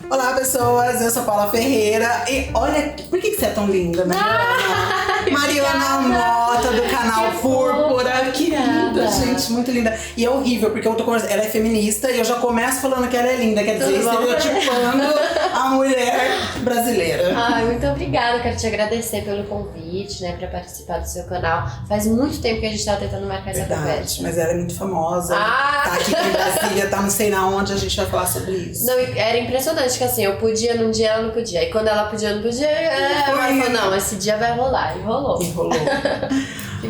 Olá, pessoas, eu sou Paula Ferreira e olha, por que você é tão linda, Mariana? Mariana Mota, do canal Púrpura, que linda, gente, muito linda. E é horrível, porque eu tô conversando, ela é feminista e eu já começo falando que ela é linda, quer dizer, estereotipando a mulher brasileira. Ai, muito obrigada, quero te agradecer pelo convite, né, pra participar do seu canal. Faz muito tempo que a gente tava tentando marcar essa conversa. Mas ela é muito famosa, tá aqui em Brasília, tá não sei na onde, a gente vai falar sobre isso. Não, era impressionante que assim, eu podia num dia, ela não podia. E quando ela podia, eu não podia. Ela falou, não, esse dia vai rolar. E rolou.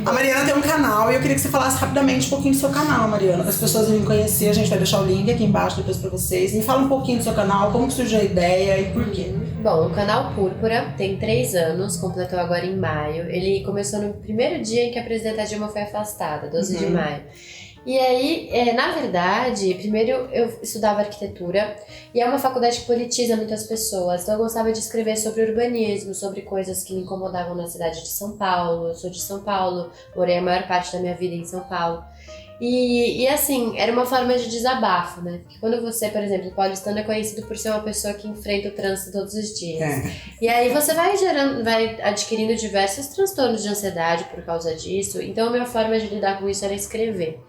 A Mariana tem um canal e eu queria que você falasse rapidamente um pouquinho do seu canal, Mariana. Para as pessoas irem conhecer, a gente vai deixar o link aqui embaixo depois pra vocês. Me fala um pouquinho do seu canal, como que surgiu a ideia e por quê. Bom, o canal Púrpura tem 3 anos, completou agora em maio. Ele começou no primeiro dia em que a presidenta Dilma foi afastada, 12 de maio. E aí, na verdade, primeiro eu estudava arquitetura e é uma faculdade que politiza muitas pessoas. Então eu gostava de escrever sobre urbanismo, sobre coisas que me incomodavam na cidade de São Paulo. Eu sou de São Paulo, morei a maior parte da minha vida em São Paulo. E assim, era uma forma de desabafo, né? Porque quando você, por exemplo, o paulistano é conhecido por ser uma pessoa que enfrenta o trânsito todos os dias. E aí você vai adquirindo diversos transtornos de ansiedade por causa disso. Então a minha forma de lidar com isso era escrever.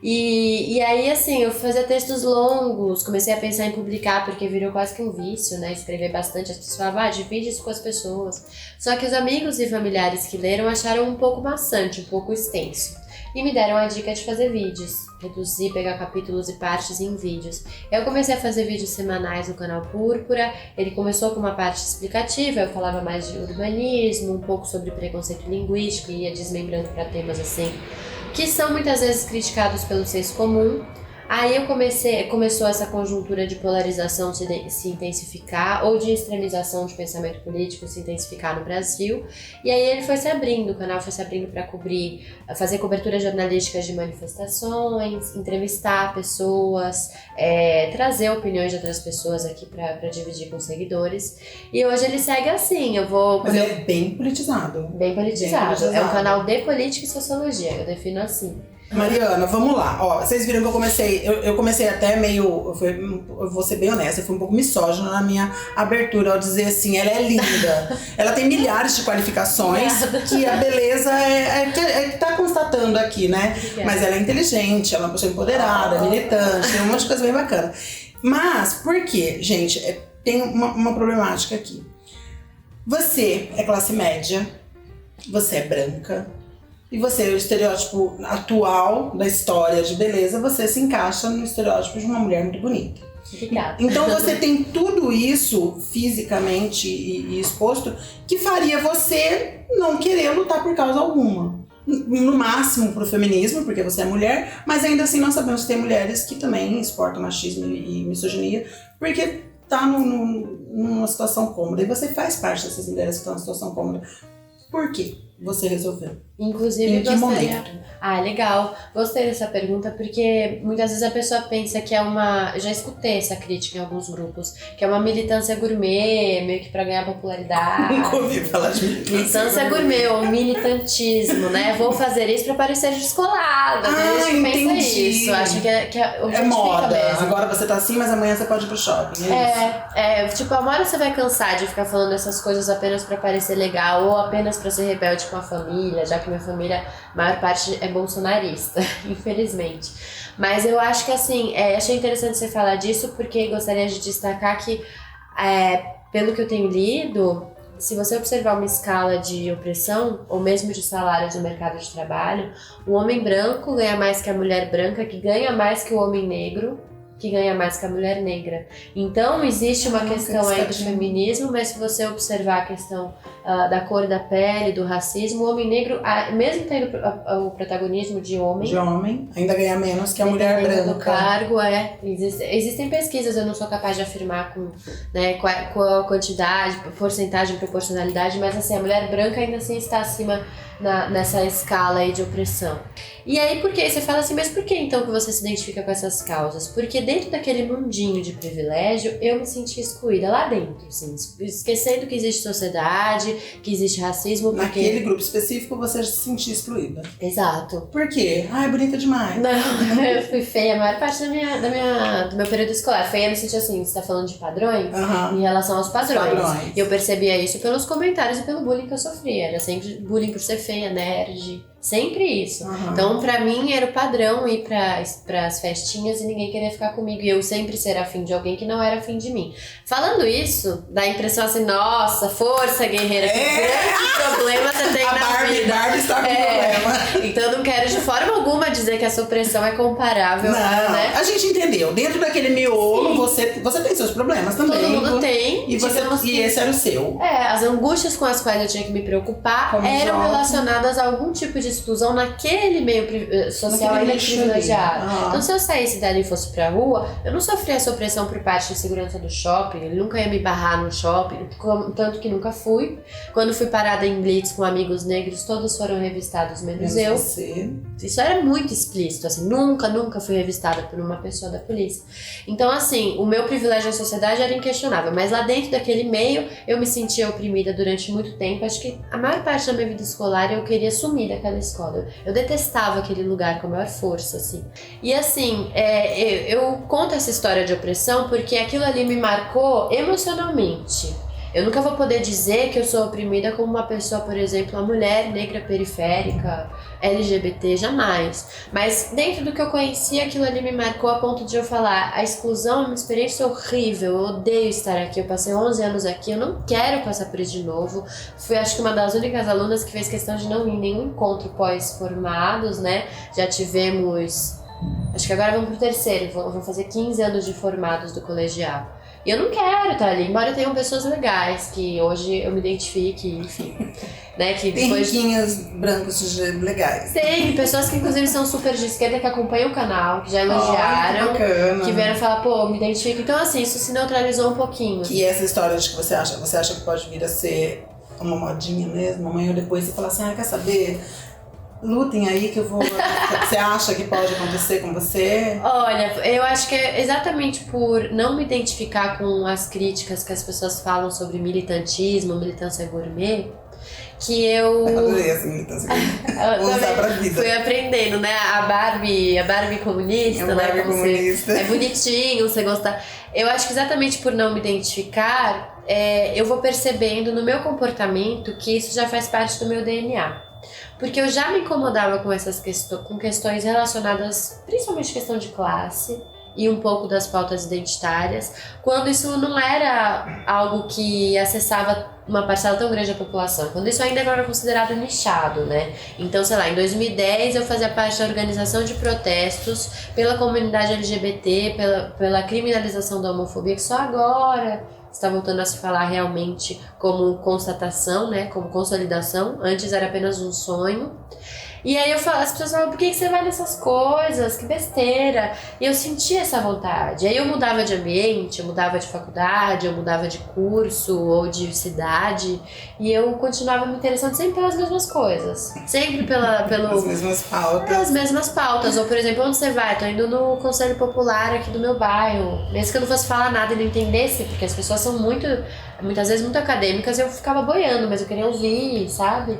E aí, assim, eu fazia textos longos, comecei a pensar em publicar, porque virou quase que um vício, né? Escrever bastante, as pessoas falavam, divide isso com as pessoas. Só que os amigos e familiares que leram acharam um pouco maçante, um pouco extenso. E me deram a dica de fazer vídeos, reduzir, pegar capítulos e partes em vídeos. Eu comecei a fazer vídeos semanais no canal Púrpura, ele começou com uma parte explicativa, eu falava mais de urbanismo, um pouco sobre preconceito linguístico e ia desmembrando para temas assim, que são muitas vezes criticados pelo senso comum. Aí começou essa conjuntura de polarização se intensificar ou de extremização de pensamento político se intensificar no Brasil. E aí ele foi se abrindo, o canal foi se abrindo para fazer cobertura jornalística de manifestações, entrevistar pessoas, trazer opiniões de outras pessoas aqui para dividir com os seguidores. E hoje ele segue assim, Mas ele é bem politizado. Bem politizado. É um canal de política e sociologia, eu defino assim. Mariana, vamos lá. Ó, vocês viram que eu comecei até meio, eu vou ser bem honesta, eu fui um pouco misógina na minha abertura ao dizer assim, ela é linda. Ela tem milhares de qualificações que a beleza que tá constatando aqui, né? Mas ela é inteligente, ela é uma pessoa empoderada, militante, tem um monte de coisa bem bacana. Mas, por quê? Gente, tem uma problemática aqui. Você é classe média, você é branca, e você, o estereótipo atual da história de beleza, você se encaixa no estereótipo de uma mulher muito bonita. Obrigada. Então você tem tudo isso fisicamente e exposto que faria você não querer lutar por causa alguma. No máximo pro feminismo, porque você é mulher, mas ainda assim nós sabemos que tem mulheres que também exportam machismo e misoginia, porque tá numa situação cômoda. E você faz parte dessas mulheres que estão numa situação cômoda. Por quê? Você resolveu? Inclusive, em que momento? Ah, legal. Gostei dessa pergunta, porque muitas vezes a pessoa pensa que é uma... Eu já escutei essa crítica em alguns grupos, que é uma militância gourmet, meio que pra ganhar popularidade. Nunca ouvi falar de militância gourmet ou militantismo, né? Vou fazer isso pra parecer descolada. Entendi. Pensa isso. Acho que é moda. Mesmo. Agora você tá assim, mas amanhã você pode ir pro shopping. Tipo, uma hora você vai cansar de ficar falando essas coisas apenas pra parecer legal ou apenas pra ser rebelde com a família, já que minha família, a maior parte é bolsonarista, infelizmente. Mas eu acho que assim, achei interessante você falar disso, porque gostaria de destacar que, pelo que eu tenho lido, se você observar uma escala de opressão, ou mesmo de salários no mercado de trabalho, o homem branco ganha mais que a mulher branca, que ganha mais que o homem negro, que ganha mais que a mulher negra. Então, existe uma questão aí do feminismo, mas se você observar a questão da cor da pele, do racismo, o homem negro, mesmo tendo o protagonismo de homem, ainda ganha menos que a mulher branca. Do cargo, existem pesquisas, eu não sou capaz de afirmar com a quantidade, porcentagem, proporcionalidade, mas assim, a mulher branca ainda assim está acima nessa escala aí de opressão. E aí, por que? Você fala assim, mas por que então que você se identifica com essas causas? Porque dentro daquele mundinho de privilégio, eu me senti excluída lá dentro, assim, esquecendo que existe sociedade, que existe racismo. Porque... Naquele grupo específico você se sentia excluída. Exato. Por quê? Ai, bonita demais. Não, eu fui feia a maior parte do meu período escolar. Feia no sentido assim, você tá falando de padrões, em relação aos padrões. E eu percebia isso pelos comentários e pelo bullying que eu sofria. Era sempre bullying por ser feia, nerd. Sempre isso. Então, pra mim, era o padrão ir pras festinhas e ninguém queria ficar comigo. E eu sempre ser afim de alguém que não era afim de mim. Falando isso, dá a impressão assim, nossa, força, guerreira, que grande problema você tem na vida. Barbie está com problema. Então, eu não quero de forma alguma dizer que a sua opressão é comparável, né? A gente entendeu. Dentro daquele miolo, você tem seus problemas também. Todo mundo tem. E esse era o seu. As angústias com as quais eu tinha que me preocupar eram relacionadas a algum tipo de exclusão naquele meio social ainda privilegiado. Então, se eu saísse dali e fosse pra rua, eu não sofria essa opressão por parte de segurança do shopping, ele nunca ia me barrar no shopping, tanto que nunca fui. Quando fui parada em blitz com amigos negros, todos foram revistados, menos eu. Você. Isso era muito explícito, assim, nunca fui revistada por uma pessoa da polícia. Então, assim, o meu privilégio na sociedade era inquestionável, mas lá dentro daquele meio, eu me sentia oprimida durante muito tempo. Acho que a maior parte da minha vida escolar eu queria sumir daquela escola. Eu detestava aquele lugar com a maior força, assim. E assim, eu conto essa história de opressão porque aquilo ali me marcou emocionalmente. Eu nunca vou poder dizer que eu sou oprimida como uma pessoa, por exemplo, uma mulher negra periférica, LGBT, jamais. Mas dentro do que eu conhecia, aquilo ali me marcou a ponto de eu falar, a exclusão é uma experiência horrível, eu odeio estar aqui, eu passei 11 anos aqui, eu não quero passar por isso de novo. Fui, acho que uma das únicas alunas que fez questão de não ir em nenhum encontro pós-formados, né? Já tivemos, acho que agora vamos pro terceiro, vou fazer 15 anos de formados do colegial. E eu não quero estar ali, embora tenham pessoas legais, que hoje eu me identifique, enfim, né, que tem depois... riquinhos brancos legais. Tem pessoas que inclusive são super de esquerda, que acompanham o canal, que já elogiaram, que vieram falar, pô, me identifico. Então assim, isso se neutralizou um pouquinho. E essa história de que você acha que pode vir a ser uma modinha mesmo, amanhã ou depois você fala assim, quer saber... Lutem aí que eu vou... Você acha que pode acontecer com você? Olha, eu acho que é exatamente por não me identificar com as críticas que as pessoas falam sobre militantismo, militância gourmet, que eu... Adorei essa militância gourmet. Vou usar pra vida. Fui aprendendo, né? A Barbie comunista, né? Barbie comunista. É bonitinho, você gostar. Eu acho que exatamente por não me identificar, eu vou percebendo no meu comportamento que isso já faz parte do meu DNA. Porque eu já me incomodava com essas questões relacionadas, principalmente questão de classe e um pouco das pautas identitárias, quando isso não era algo que acessava uma parcela tão grande da população, quando isso ainda era considerado nichado, né? Então, sei lá, em 2010 eu fazia parte da organização de protestos pela comunidade LGBT, pela criminalização da homofobia, que só agora está voltando a se falar realmente como constatação, né, como consolidação. Antes era apenas um sonho. E aí as pessoas falavam, por que você vai nessas coisas? Que besteira. E eu sentia essa vontade. Aí eu mudava de ambiente, eu mudava de faculdade, eu mudava de curso ou de cidade. E eu continuava me interessando sempre pelas mesmas coisas. Sempre pelas mesmas pautas. Pelas mesmas pautas. Ou, por exemplo, onde você vai? Tô indo no Conselho Popular aqui do meu bairro. Mesmo que eu não fosse falar nada e não entendesse, porque as pessoas são muitas vezes muito acadêmicas, eu ficava boiando, mas eu queria ouvir, sabe?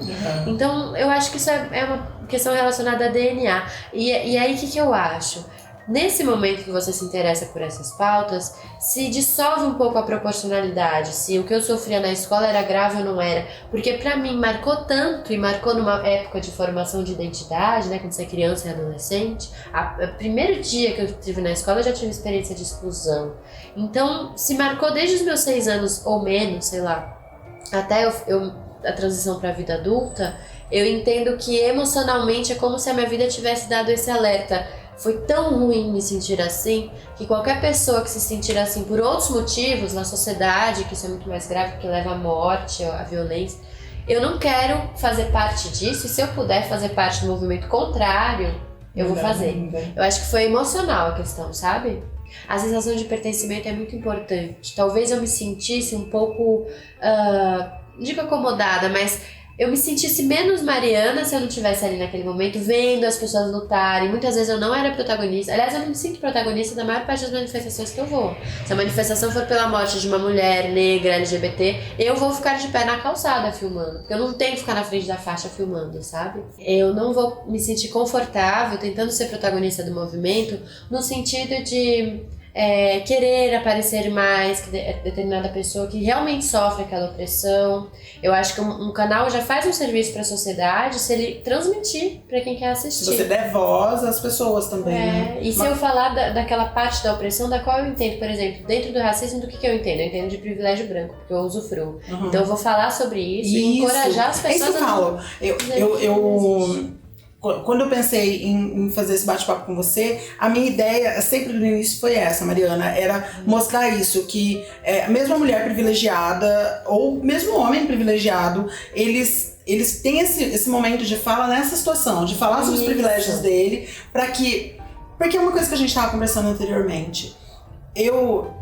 Então, eu acho que isso é uma questão relacionada a DNA. E aí, o que eu acho? Nesse momento que você se interessa por essas pautas, se dissolve um pouco a proporcionalidade, se o que eu sofria na escola era grave ou não era. Porque pra mim marcou tanto, e marcou numa época de formação de identidade, né, quando você é criança e adolescente. O primeiro dia que eu estive na escola eu já tive experiência de exclusão. Então, se marcou desde os meus 6 anos ou menos, sei lá, até a transição pra vida adulta, eu entendo que emocionalmente é como se a minha vida tivesse dado esse alerta. Foi tão ruim me sentir assim, que qualquer pessoa que se sentir assim por outros motivos na sociedade, que isso é muito mais grave, que leva à morte, à violência, eu não quero fazer parte disso, e se eu puder fazer parte do movimento contrário, eu vou fazer. Eu acho que foi emocional a questão, sabe? A sensação de pertencimento é muito importante. Talvez eu me sentisse um pouco, não digo acomodada, mas eu me sentisse menos Mariana se eu não estivesse ali naquele momento, vendo as pessoas lutarem. Muitas vezes eu não era protagonista. Aliás, eu não me sinto protagonista da maior parte das manifestações que eu vou. Se a manifestação for pela morte de uma mulher negra, LGBT, eu vou ficar de pé na calçada filmando. Porque eu não tenho que ficar na frente da faixa filmando, sabe? Eu não vou me sentir confortável tentando ser protagonista do movimento no sentido de... querer aparecer mais que determinada pessoa que realmente sofre aquela opressão. Eu acho que um canal já faz um serviço para a sociedade se ele transmitir para quem quer assistir. Se você der voz às pessoas também. Né? E se eu falar daquela parte da opressão da qual eu entendo, por exemplo, dentro do racismo, do que eu entendo? Eu entendo de privilégio branco, porque eu usufruo. Então eu vou falar sobre isso e encorajar as pessoas isso eu falo. Quando eu pensei em fazer esse bate-papo com você, a minha ideia sempre no início foi essa, Mariana, era mostrar isso, que mesmo a mulher privilegiada ou mesmo o homem privilegiado, eles têm esse momento de fala nessa situação, de falar sobre os privilégios dele, porque é uma coisa que a gente estava conversando anteriormente. Eu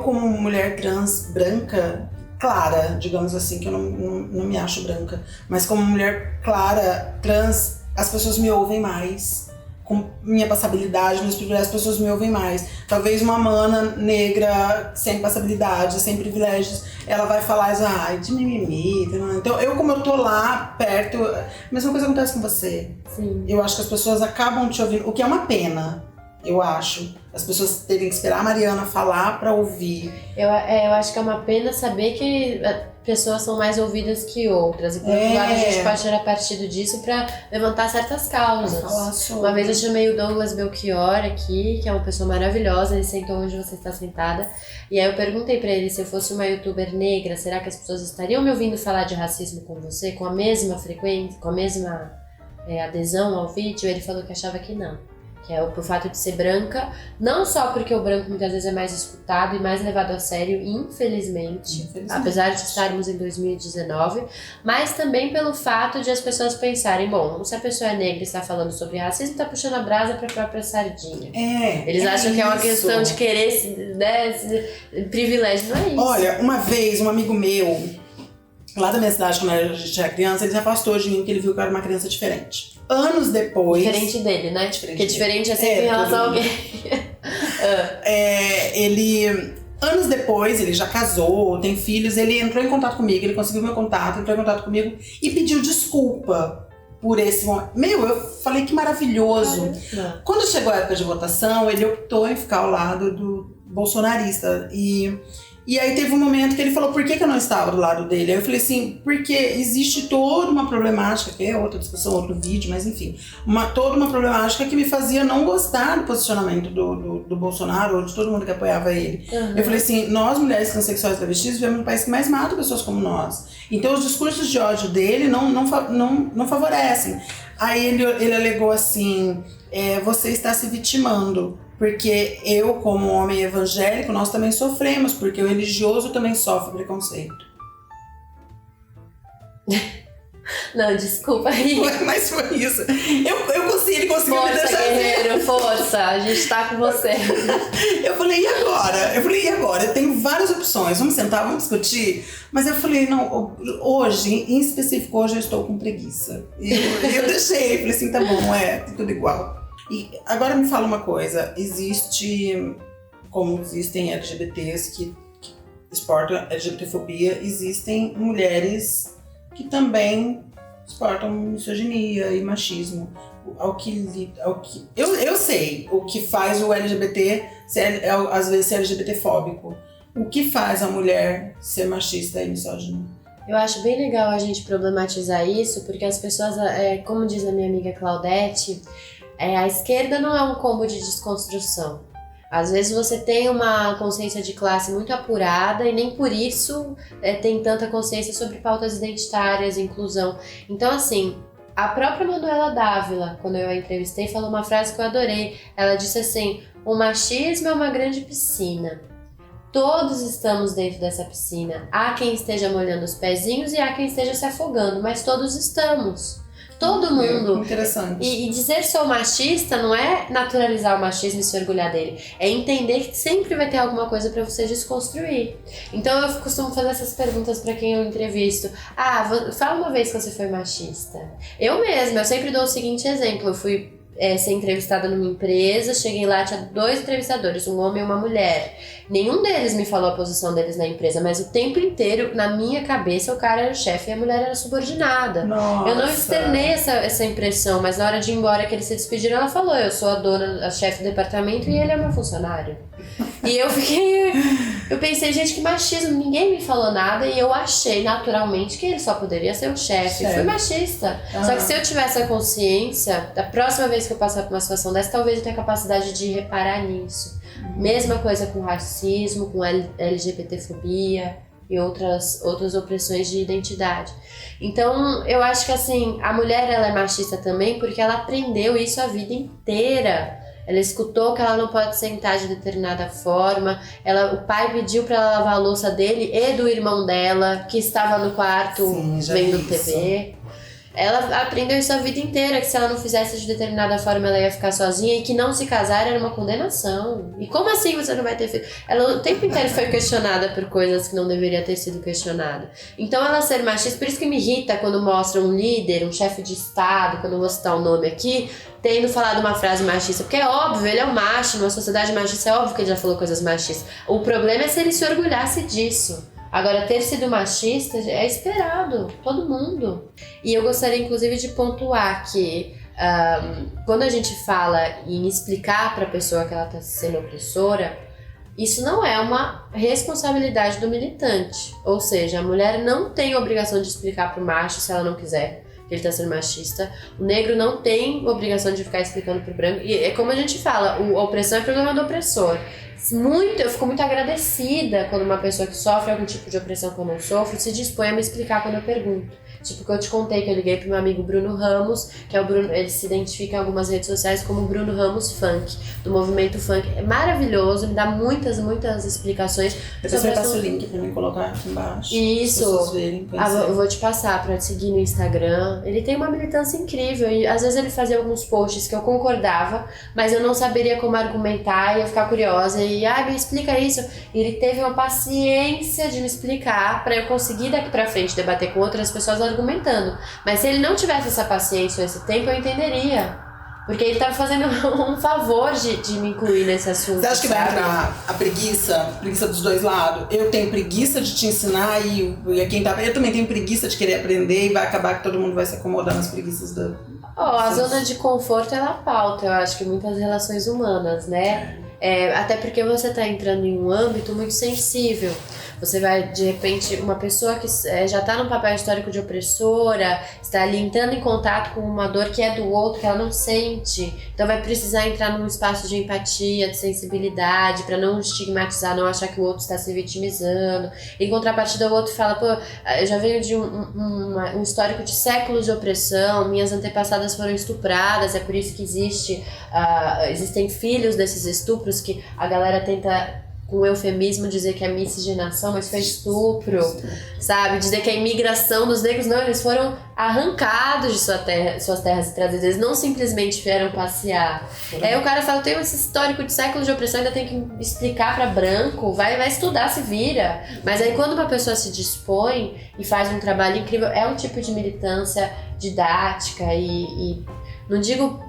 como mulher trans branca, clara, digamos assim, que eu não me acho branca, mas como mulher clara, trans, as pessoas me ouvem mais, com minha passabilidade, meus privilégios, as pessoas me ouvem mais. Talvez uma mana negra, sem passabilidade, sem privilégios, ela vai falar de mimimi. Então, como eu tô lá, perto, a mesma coisa acontece com você. Sim. Eu acho que as pessoas acabam te ouvindo, o que é uma pena, eu acho. As pessoas terem que esperar a Mariana falar pra ouvir. Eu acho que é uma pena saber que pessoas são mais ouvidas que outras. E por outro lado, a gente pode tirar partido disso pra levantar certas causas. Uma vez eu chamei o Douglas Belchior aqui, que é uma pessoa maravilhosa, ele sentou onde você está sentada. E aí eu perguntei pra ele, se eu fosse uma youtuber negra, será que as pessoas estariam me ouvindo falar de racismo com você, com a mesma frequência, com a mesma adesão ao vídeo? Ele falou que achava que não. Que é por fato de ser branca, não só porque o branco muitas vezes é mais escutado e mais levado a sério, infelizmente, apesar de estarmos em 2019, mas também pelo fato de as pessoas pensarem, bom, se a pessoa é negra e está falando sobre racismo, está puxando a brasa para a própria sardinha. Eles acham que é uma questão de querer esse privilégio, não é isso. Olha, uma vez um amigo meu, lá da minha cidade, quando a gente era criança, ele se afastou de mim porque ele viu que eu era uma criança diferente. Anos depois... Diferente dele, né? Porque diferente é sempre em relação a alguém. Anos depois, ele já casou, tem filhos, ele entrou em contato comigo, ele conseguiu meu contato, entrou em contato comigo e pediu desculpa por esse momento. Eu falei que maravilhoso. Quando chegou a época de votação, ele optou em ficar ao lado do bolsonarista. E aí teve um momento que ele falou por que eu não estava do lado dele. Aí eu falei assim, porque existe toda uma problemática, que é outra discussão, outro vídeo, mas enfim, toda uma problemática que me fazia não gostar do posicionamento do Bolsonaro ou de todo mundo que apoiava ele. Eu falei assim, nós mulheres transexuais travestis vivemos num país que mais mata pessoas como nós. Então os discursos de ódio dele não favorecem. Aí ele alegou assim, você está se vitimando. Porque eu, como homem evangélico, nós também sofremos, porque o religioso também sofre preconceito. Não, desculpa aí. Mas foi isso. Ele conseguiu força, me deixar guerreiro, força, a gente tá com você. Eu falei, e agora? Eu tenho várias opções, vamos sentar, vamos discutir? Mas eu falei, não, hoje, em específico, hoje eu estou com preguiça. E eu deixei, falei assim, tá bom, tá tudo igual. E agora me fala uma coisa, como existem LGBTs que exportam LGBTfobia, existem mulheres que também exportam misoginia e machismo. Eu sei o que faz o LGBT às vezes ser LGBTfóbico. O que faz a mulher ser machista e misógina? Eu acho bem legal a gente problematizar isso, porque as pessoas, como diz a minha amiga Claudete, a esquerda não é um combo de desconstrução. Às vezes você tem uma consciência de classe muito apurada e nem por isso tem tanta consciência sobre pautas identitárias, inclusão. Então, assim, a própria Manuela Dávila, quando eu a entrevistei, falou uma frase que eu adorei. Ela disse assim, o machismo é uma grande piscina. Todos estamos dentro dessa piscina. Há quem esteja molhando os pezinhos e há quem esteja se afogando, mas todos estamos. Todo mundo. Interessante. E dizer sou machista não é naturalizar o machismo e se orgulhar dele. É entender que sempre vai ter alguma coisa pra você desconstruir. Então eu costumo fazer essas perguntas pra quem eu entrevisto. Fala uma vez que você foi machista. Eu mesma, eu sempre dou o seguinte exemplo. Eu fui ser entrevistada numa empresa, cheguei lá, tinha 2 entrevistadores, um homem e uma mulher. Nenhum deles me falou a posição deles na empresa, mas o tempo inteiro, na minha cabeça, o cara era o chefe e a mulher era subordinada. Nossa. Eu não externei essa impressão, mas na hora de ir embora que eles se despediram, ela falou, eu sou a dona, a chefe do departamento e ele é meu funcionário. E eu pensei, gente, que machismo, ninguém me falou nada e eu achei naturalmente que ele só poderia ser o chefe. Fui machista. Só que se eu tivesse a consciência, da próxima vez que eu passar por uma situação dessa, talvez eu tenha a capacidade de reparar nisso. Mesma coisa com racismo, com LGBTfobia e outras opressões de identidade. Então, eu acho que assim, a mulher ela é machista também porque ela aprendeu isso a vida inteira. Ela escutou que ela não pode sentar de determinada forma. O pai pediu para ela lavar a louça dele e do irmão dela, que estava no quarto vendo TV. Ela aprendeu isso a vida inteira, que se ela não fizesse de determinada forma ela ia ficar sozinha e que não se casar era uma condenação. E como assim você não vai ter filho? Ela o tempo inteiro foi questionada por coisas que não deveria ter sido questionada. Então ela ser machista, por isso que me irrita quando mostra um líder, um chefe de estado, quando eu vou citar o nome aqui, tendo falado uma frase machista, porque é óbvio, ele é um macho, numa sociedade machista é óbvio que ele já falou coisas machistas. O problema é se ele se orgulhasse disso. Agora, ter sido machista é esperado, todo mundo. E eu gostaria, inclusive, de pontuar que quando a gente fala em explicar para a pessoa que ela está sendo opressora, isso não é uma responsabilidade do militante. Ou seja, a mulher não tem obrigação de explicar para o macho se ela não quiser que ele está sendo machista. O negro não tem obrigação de ficar explicando para o branco. E é como a gente fala, a opressão é problema do opressor. Eu fico muito agradecida quando uma pessoa que sofre algum tipo de opressão que eu não sofro se dispõe a me explicar quando eu pergunto. Tipo, que eu te contei que eu liguei pro meu amigo Bruno Ramos, que é o Bruno, ele se identifica em algumas redes sociais como Bruno Ramos Funk, do movimento funk. É maravilhoso, me dá muitas explicações. Depois você passa o link pra mim colocar aqui embaixo. Isso. Eu vou te passar pra te seguir no Instagram. Ele tem uma militância incrível e às vezes ele fazia alguns posts que eu concordava, mas eu não saberia como argumentar e ia ficar curiosa e me explica isso. E ele teve uma paciência de me explicar pra eu conseguir daqui pra frente debater com outras pessoas argumentando. Mas se ele não tivesse essa paciência ou esse tempo, eu entenderia. Porque ele tava fazendo um favor de me incluir nesse assunto. Você acha que vai entrar a preguiça dos dois lados? Eu tenho preguiça de te ensinar e quem tá... Eu também tenho preguiça de querer aprender e vai acabar que todo mundo vai se acomodar nas preguiças da... A zona de conforto, ela pauta, eu acho que muitas relações humanas, né? Até porque você tá entrando em um âmbito muito sensível. Você vai, de repente, uma pessoa que já está num papel histórico de opressora, está ali entrando em contato com uma dor que é do outro, que ela não sente. Então vai precisar entrar num espaço de empatia, de sensibilidade, para não estigmatizar, não achar que o outro está se vitimizando. Em contrapartida, o outro fala, eu já venho de um histórico de séculos de opressão, minhas antepassadas foram estupradas, é por isso que existem filhos desses estupros que a galera tenta... com eufemismo dizer que é miscigenação, mas foi estupro, sabe? Dizer que a imigração dos negros, não, eles foram arrancados de suas terras e trazidos, eles não simplesmente vieram passear. Aí o cara fala, tem esse histórico de séculos de opressão, ainda tem que explicar pra branco, vai estudar, se vira. Mas aí quando uma pessoa se dispõe e faz um trabalho incrível, é um tipo de militância didática e não digo,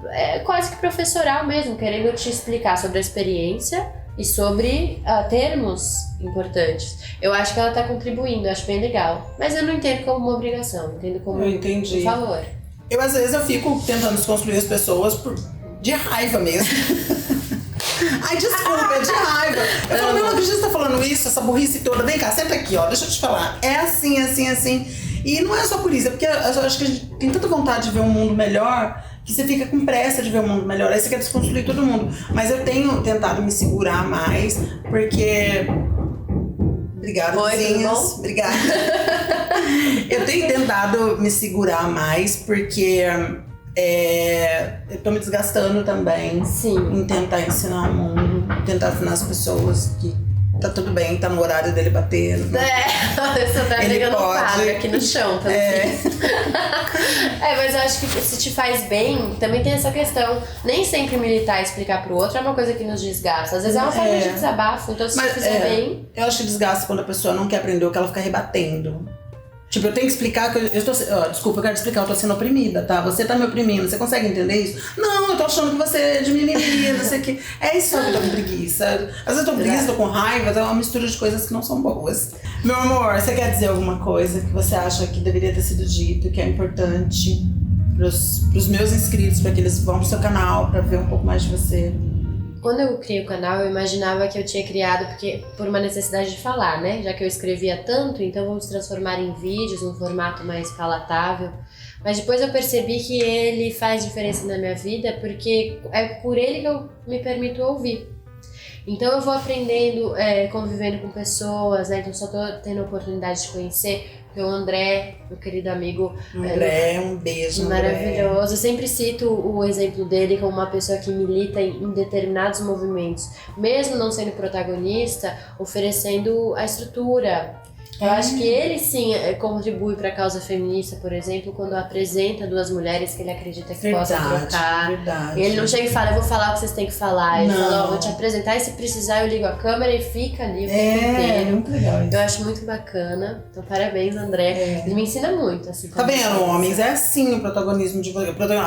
quase que professoral mesmo, querendo te explicar sobre a experiência e sobre termos importantes. Eu acho que ela tá contribuindo, eu acho bem legal. Mas eu não entendo como uma obrigação, entendo como um favor. Às vezes eu fico tentando desconstruir as pessoas de raiva mesmo. Ai, desculpa, é de raiva. Eu falo, não acredito que você tá falando isso, essa burrice toda. Vem cá, senta aqui, ó, deixa eu te falar. É assim. E não é só por isso, é porque eu acho que a gente tem tanta vontade de ver um mundo melhor que você fica com pressa de ver um mundo melhor. Aí você quer desconstruir todo mundo. Mas eu tenho tentado me segurar mais, porque... Obrigada, vizinhas. Obrigada. Eu tenho tentado me segurar mais, porque... eu tô me desgastando também. Sim. Em tentar ensinar o mundo, tentar ensinar as pessoas que tá tudo bem, tá no horário dele bater. Você tá Ele pegando pode. quadro aqui no chão, tá? Mas eu acho que se te faz bem, também tem essa questão. Nem sempre militar e explicar pro outro é uma coisa que nos desgasta. Às vezes é uma forma de desabafo, então se te fizer bem... Eu acho que desgasta quando a pessoa não quer aprender o que ela fica rebatendo. Tipo, eu tenho que explicar que eu tô... desculpa, eu quero te explicar, eu tô sendo oprimida, tá? Você tá me oprimindo, você consegue entender isso? Não, eu tô achando que você é de mimimi, não sei o quê. É isso que eu tô com preguiça. Às vezes eu tô com preguiça, tô com raiva, é uma mistura de coisas que não são boas. Meu amor, você quer dizer alguma coisa que você acha que deveria ter sido dito, que é importante pros meus inscritos, pra que eles vão pro seu canal, pra ver um pouco mais de você? Quando eu criei o canal, eu imaginava que eu tinha criado por uma necessidade de falar, né? Já que eu escrevia tanto, então vamos transformar em vídeos, num formato mais palatável. Mas depois eu percebi que ele faz diferença na minha vida porque é por ele que eu me permito ouvir. Então eu vou aprendendo, convivendo com pessoas, né? Então só tô tendo a oportunidade de conhecer. Porque o André, meu querido amigo... André, um beijo, maravilhoso. André. Eu sempre cito o exemplo dele como uma pessoa que milita em determinados movimentos. Mesmo não sendo protagonista, oferecendo a estrutura. Eu acho que ele sim contribui para a causa feminista, por exemplo, quando apresenta duas mulheres que ele acredita que possam trocar. Verdade. E ele não chega e fala, eu vou falar o que vocês têm que falar. Ele fala, vou te apresentar e se precisar eu ligo a câmera e fica ali o tempo inteiro. É muito legal isso. Eu acho muito bacana. Então parabéns, André. Ele me ensina muito. Assim, tá vendo, homens? É assim o protagonismo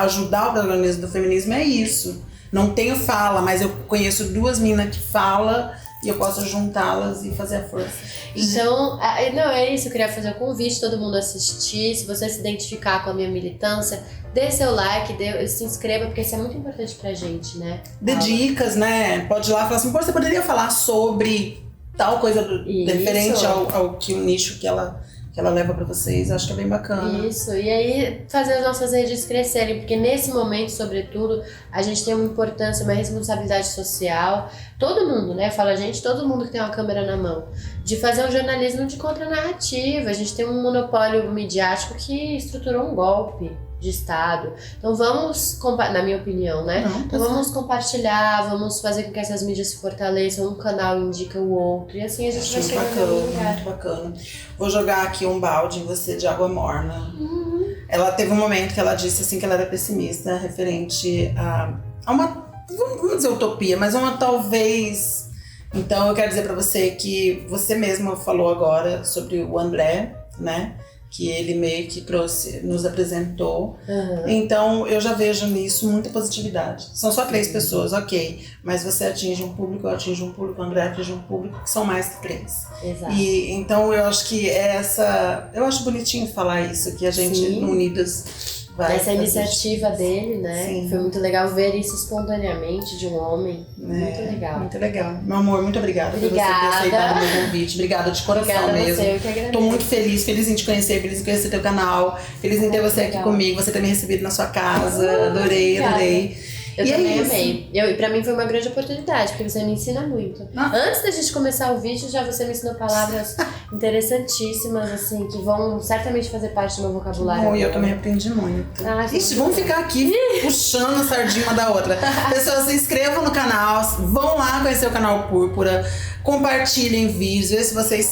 ajudar o protagonismo do feminismo é isso. Não tenho fala, mas eu conheço duas minas que falam e eu posso juntá-las e fazer a força. Então, não, é isso. Eu queria fazer o convite, todo mundo assistir. Se você se identificar com a minha militância, dê seu like, se inscreva, porque isso é muito importante pra gente, né? Dê dicas, né? Pode ir lá e falar assim, pô, você poderia falar sobre tal coisa diferente ao que o nicho que ela leva pra vocês. Acho que é bem bacana. Isso, e aí fazer as nossas redes crescerem, porque nesse momento, sobretudo, a gente tem uma importância, uma responsabilidade social, todo mundo, né, fala a gente, todo mundo que tem uma câmera na mão, de fazer um jornalismo de contranarrativa. A gente tem um monopólio midiático que estruturou um golpe de Estado. Então vamos, na minha opinião, né? Então vamos compartilhar, vamos fazer com que essas mídias se fortaleçam, um canal indica o outro, e assim a gente vai chegar em algum lugar. Muito bacana. Vou jogar aqui um balde em você de água morna. Ela teve um momento que ela disse assim que ela era pessimista referente a uma, vamos dizer utopia, mas uma talvez... Então eu quero dizer pra você que você mesma falou agora sobre o André, né? Que ele meio que nos apresentou. Então, eu já vejo nisso muita positividade. São só 3 pessoas, ok. Mas você atinge um público, eu atinjo um público, o André atinge um público, que são mais que 3. Exato. E, então, eu acho que eu acho bonitinho falar isso, que a gente, unidas... Essa iniciativa dele, né? Sim. Foi muito legal ver isso espontaneamente de um homem. Muito legal. Muito legal. Meu amor, muito obrigada por você ter aceitado o meu convite. Obrigada de coração mesmo. Você, eu que agradeço. Tô muito feliz em te conhecer, feliz em conhecer teu canal, feliz em ter você aqui comigo, você ter me recebido na sua casa. Adorei. Eu também amei. E pra mim foi uma grande oportunidade, porque você me ensina muito. Antes da gente começar o vídeo, você me ensinou palavras interessantíssimas, assim, que vão certamente fazer parte do meu vocabulário. E eu também aprendi muito. Ixi, vamos ficar aqui puxando a sardinha uma da outra. Pessoas, se inscrevam no canal, vão lá conhecer o canal Púrpura, compartilhem vídeos, vê se vocês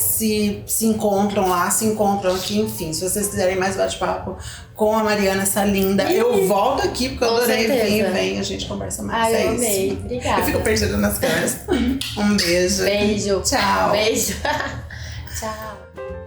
se encontram lá, se encontram aqui, enfim. Se vocês quiserem mais bate-papo com a Mariana, essa linda, eu volto aqui, porque eu adorei. Vem, a gente conversa mais. Eu amei. Obrigada. Eu fico perdida nas câmeras. Um beijo. Beijo. Tchau. Beijo. Tchau.